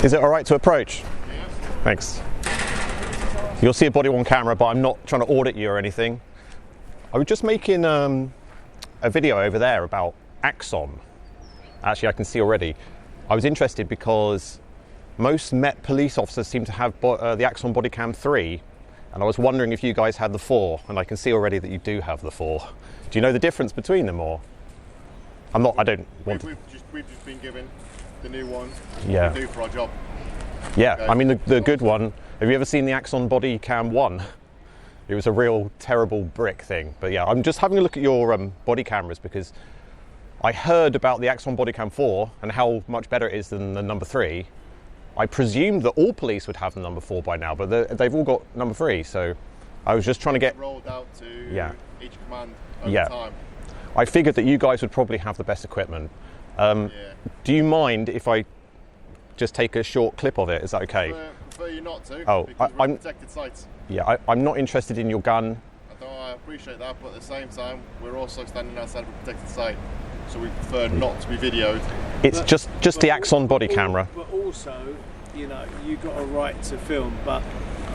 Is it all right to approach? Yes. Thanks. You'll see a body on camera, but I'm not trying to audit you or anything. I was just making a video over there about Axon. Actually, I can see already. I was interested because most Met police officers seem to have the Axon Bodycam 3, and I was wondering if you guys had the 4, and I can see already that you do have the 4. Do you know the difference between them, or? I don't want to... We've just been given the new one. Yeah. To do for our job. Yeah, Okay. I mean the good one. Have you ever seen the Axon Bodycam 1? It was a real terrible brick thing. But yeah, I'm just having a look at your body cameras because I heard about the Axon Bodycam 4 and how much better it is than the number 3. I presumed that all police would have the number 4 by now, but they've all got number 3. So I was just trying to get rolled out to each command over time. I figured that you guys would probably have the best equipment. Do you mind if I just take a short clip of it? Is that okay? I prefer you not to. Oh, because we're on protected sites. Yeah, I'm not interested in your gun. I appreciate that, but at the same time, we're also standing outside of a protected site, so we prefer not to be videoed. It's just the Axon body camera. But also, you know, you got a right to film, but...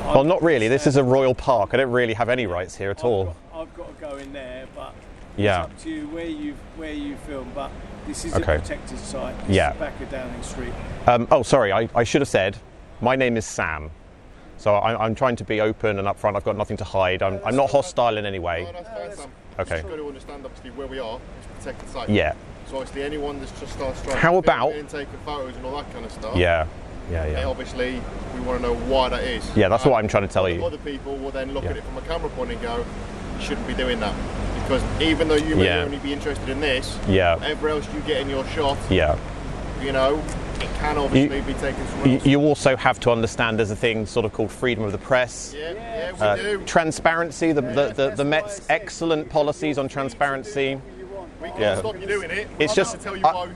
Well, not really. This is a royal park. I don't really have any rights here at all. I've got to go in there, but yeah. It's up to you where you film, but this is a protected site. This is the back of Downing Street. Oh, sorry, I should have said, my name is Sam. So I'm trying to be open and upfront. I've got nothing to hide. I'm not hostile in any way. No, that's fine, Sam. Okay. You've got to understand, obviously, where we are. It's a protected site. Yeah. So obviously, anyone that's just starts trying How to about film and taking photos and all that kind of stuff. Yeah. Obviously, we want to know why that is. Yeah, that's what I'm trying to tell you. Other people will then look at it from a camera point and go, you shouldn't be doing that. Because even though you may only be interested in this, whatever else you get in your shot, you know, it can obviously be taken somewhere else. You also have to understand there's a thing sort of called freedom of the press. Yeah, we do. Transparency, the Met's excellent policies on transparency. We can't stop you doing it. It's just, tell you why.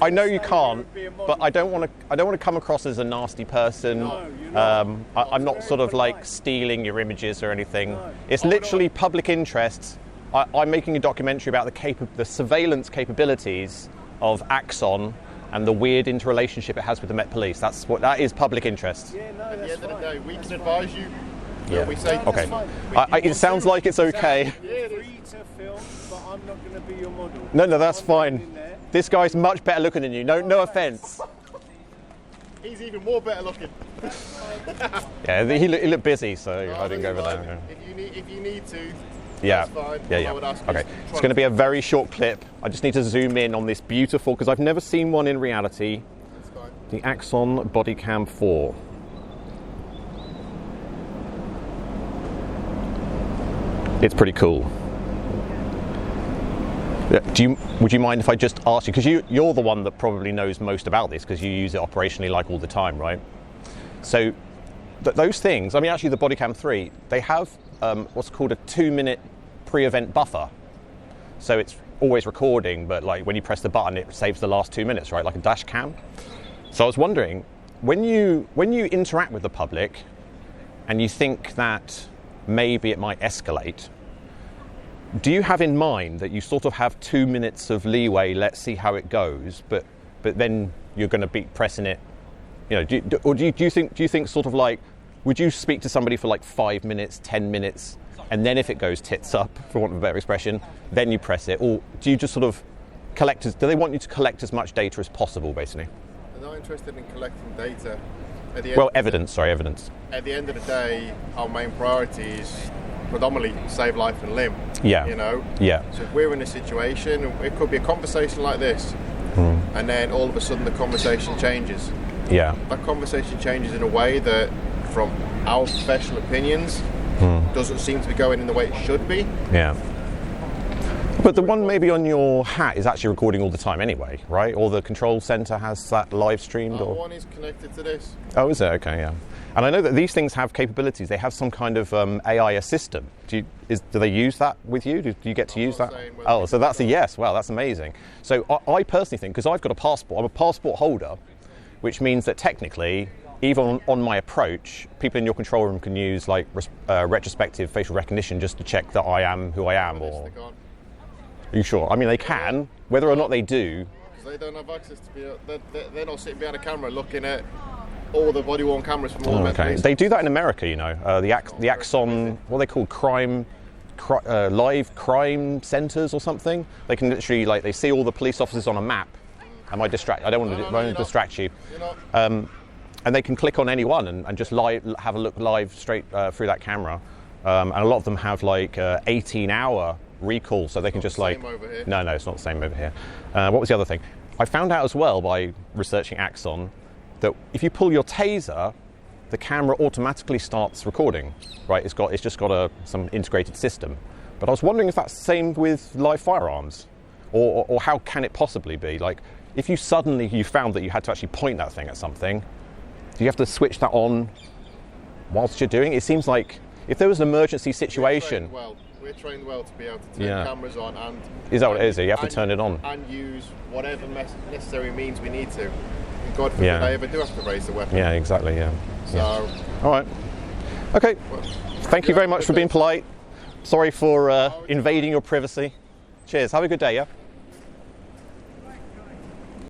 I know you can't, but I don't want to come across as a nasty person. I'm not sort of like stealing your images or anything. It's literally public interest. I'm making a documentary about the surveillance capabilities of Axon and the weird interrelationship it has with the Met Police. That is public interest. At the end of the day, we can advise you. Yeah. We say, okay. It sounds like it's okay. Free to film, but I'm not going to be your model. No, that's fine. This guy's much better looking than you. No offence. He's even more better looking. Yeah, he looked busy, so I didn't go over there. If you need to. Yeah. That's fine. Yeah. Okay. It's going to be a very short clip. I just need to zoom in on this beautiful, because I've never seen one in reality. That's fine. The Axon Bodycam 4. It's pretty cool. Would you mind if I just ask you, because you're the one that probably knows most about this, because you use it operationally like all the time, right? So those things, I mean, actually the Bodycam 3, they have what's called a 2-minute pre-event buffer. So it's always recording, but like when you press the button, it saves the last 2 minutes, right? Like a dash cam. So I was wondering, when you interact with the public and you think that maybe it might escalate, do you have in mind that you sort of have 2 minutes of leeway, let's see how it goes, but then you're going to be pressing it, you know, do you think sort of like, would you speak to somebody for like 5 minutes, 10 minutes, and then if it goes tits up, for want of a better expression, then you press it? Or do you just sort of do they want you to collect as much data as possible, basically? They're not interested in collecting data. Evidence. At the end of the day, our main priority is predominantly save life and limb. Yeah. You know? Yeah. So if we're in a situation, it could be a conversation like this, and then all of a sudden the conversation changes. Yeah. That conversation changes in a way that, from our professional opinions, doesn't seem to be going in the way it should be. Yeah. But the one maybe on your hat is actually recording all the time anyway, right? Or the control center has that live streamed? That one is connected to this. Oh, is it? Okay, yeah. And I know that these things have capabilities. They have some kind of AI assistant. Do they use that with you? Do you get to use that? Oh, so that's a yes. Wow, that's amazing. So I personally think, because I've got a passport, I'm a passport holder, which means that technically, even on my approach, people in your control room can use like retrospective facial recognition just to check that I am who I am. Or are you sure? I mean, they can. Whether or not they do, because they don't have access to they're not sitting behind a camera looking at all the body-worn cameras from all the police. They do that in America, you know. The Axon, what are they called, live crime centres or something. They can literally, like, they see all the police officers on a map. I don't want to distract you. And they can click on anyone and just have a look live straight through that camera. And a lot of them have like 18-hour recall, so they can just like. No, it's not the same over here. What was the other thing? I found out as well by researching Axon that if you pull your taser, the camera automatically starts recording. Right? It's just got some integrated system. But I was wondering if that's the same with live firearms, or how can it possibly be? Like, if you found that you had to actually point that thing at something, do you have to switch that on whilst you're doing it? It seems like if there was an emergency situation. We're trained well to be able to turn cameras on and. Is that what it is? You have to turn it on and use whatever necessary means we need to. And God forbid I ever do have to raise the weapon. Yeah, exactly. Yeah. So. All right. Okay. Well, thank you very much for being polite. Sorry for invading your privacy. Cheers. Have a good day. Yeah.